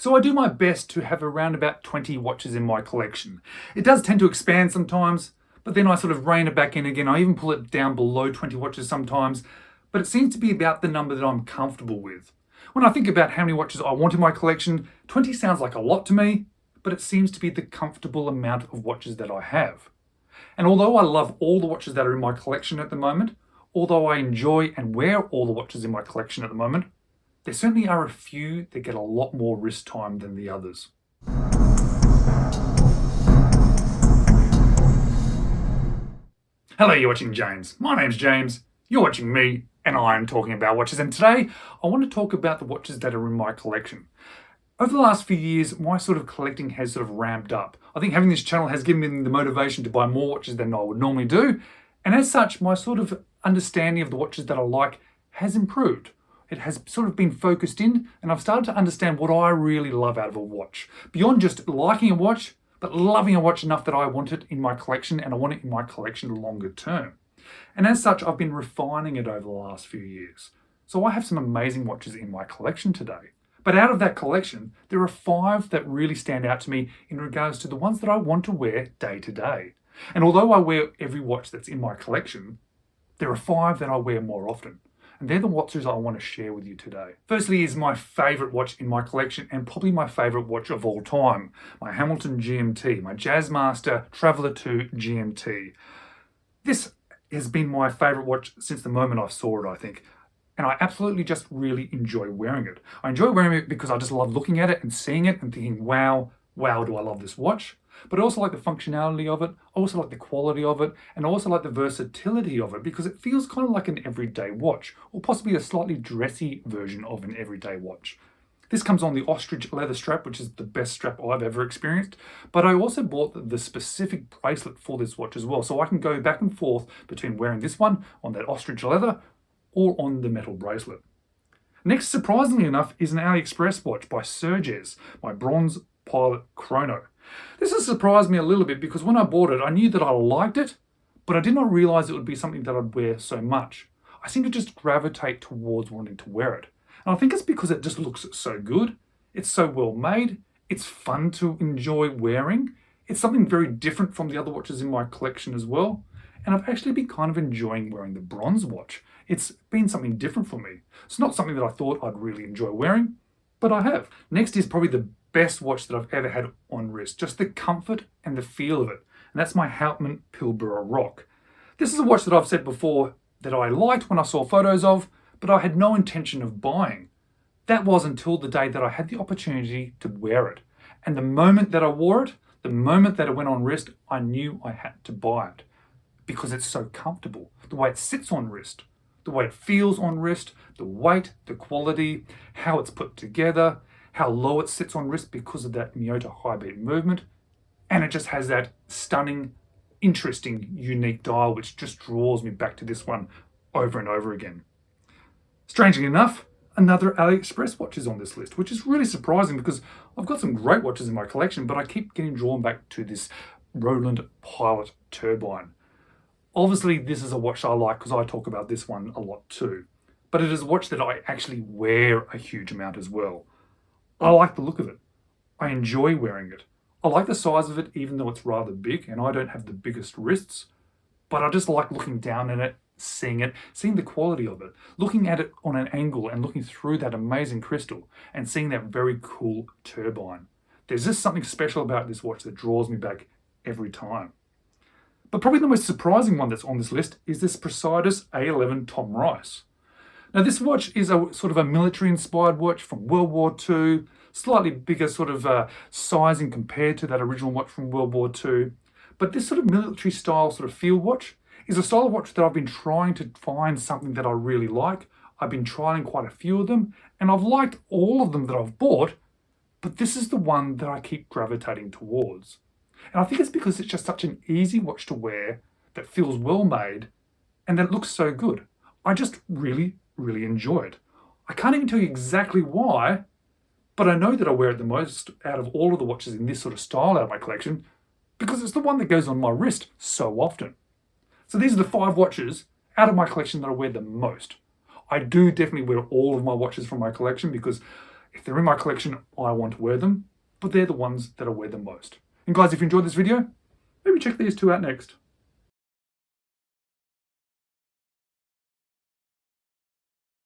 So I do my best to have around about 20 watches in my collection. It does tend to expand sometimes, but then I sort of rein it back in again. I even pull it down below 20 watches sometimes, but it seems to be about the number that I'm comfortable with. When I think about how many watches I want in my collection, 20 sounds like a lot to me, but it seems to be the comfortable amount of watches that I have. And although I love all the watches that are in my collection at the moment, although I enjoy and wear all the watches in my collection at the moment, there certainly are a few that get a lot more wrist time than the others. Hello, you're watching James. My name's James, you're watching me, and I'm talking about watches. And today, I want to talk about the watches that are in my collection. Over the last few years, my sort of collecting has sort of ramped up. I think having this channel has given me the motivation to buy more watches than I would normally do. And as such, my sort of understanding of the watches that I like has improved. It has sort of been focused in, and I've started to understand what I really love out of a watch. Beyond just liking a watch, but loving a watch enough that I want it in my collection, and I want it in my collection longer term. And as such, I've been refining it over the last few years. So I have some amazing watches in my collection today. But out of that collection, there are 5 that really stand out to me in regards to the ones that I want to wear day to day. And although I wear every watch that's in my collection, there are 5 that I wear more often. And they're the watches I want to share with you today. Firstly is my favorite watch in my collection, and probably my favorite watch of all time, my Hamilton GMT, my Jazzmaster Traveler 2 GMT. This has been my favorite watch since the moment I saw it, I think. And I absolutely just really enjoy wearing it. I enjoy wearing it because I just love looking at it and seeing it and thinking, wow, do I love this watch. But I also like the functionality of it, I also like the quality of it, and I also like the versatility of it because it feels kind of like an everyday watch, or possibly a slightly dressy version of an everyday watch. This comes on the ostrich leather strap, which is the best strap I've ever experienced, but I also bought the specific bracelet for this watch as well, so I can go back and forth between wearing this one on that ostrich leather or on the metal bracelet. Next, surprisingly enough, is an Aliexpress watch by Serges, my Bronze Pilot Chrono. This has surprised me a little bit because when I bought it, I knew that I liked it, but I did not realize it would be something that I'd wear so much. I seem to just gravitate towards wanting to wear it. And I think it's because it just looks so good. It's so well made. It's fun to enjoy wearing. It's something very different from the other watches in my collection as well. And I've actually been kind of enjoying wearing the bronze watch. It's been something different for me. It's not something that I thought I'd really enjoy wearing, but I have. Next is probably the best watch that I've ever had on wrist. Just the comfort and the feel of it. And that's my Houtman Pilbara Rock. This is a watch that I've said before that I liked when I saw photos of, but I had no intention of buying. That was until the day that I had the opportunity to wear it. And the moment that I wore it, the moment that it went on wrist, I knew I had to buy it. Because it's so comfortable. The way it sits on wrist, the way it feels on wrist, the weight, the quality, how it's put together, how low it sits on wrist because of that Miyota high beat movement. And it just has that stunning, interesting, unique dial which just draws me back to this one over and over again. Strangely enough, another Aliexpress watch is on this list, which is really surprising because I've got some great watches in my collection, but I keep getting drawn back to this Roland Pilot Turbine. Obviously, this is a watch I like because I talk about this one a lot too. But it is a watch that I actually wear a huge amount as well. I like the look of it. I enjoy wearing it. I like the size of it even though it's rather big and I don't have the biggest wrists. But I just like looking down at it, seeing the quality of it, looking at it on an angle and looking through that amazing crystal and seeing that very cool turbine. There's just something special about this watch that draws me back every time. But probably the most surprising one that's on this list is this Presidus A11 Tom Rice. Now this watch is a sort of a military-inspired watch from World War II, slightly bigger sort of sizing compared to that original watch from World War II. But this sort of military-style sort of field watch is a style of watch that I've been trying to find something that I really like. I've been trying quite a few of them, and I've liked all of them that I've bought, but this is the one that I keep gravitating towards. And I think it's because it's just such an easy watch to wear that feels well made and that looks so good. I just really enjoy it. I can't even tell you exactly why, but I know that I wear it the most out of all of the watches in this sort of style out of my collection because it's the one that goes on my wrist so often. So these are the 5 watches out of my collection that I wear the most. I do definitely wear all of my watches from my collection because If they're in my collection, I want to wear them, but they're the ones that I wear the most. And guys, if you enjoyed this video, maybe check these two out next.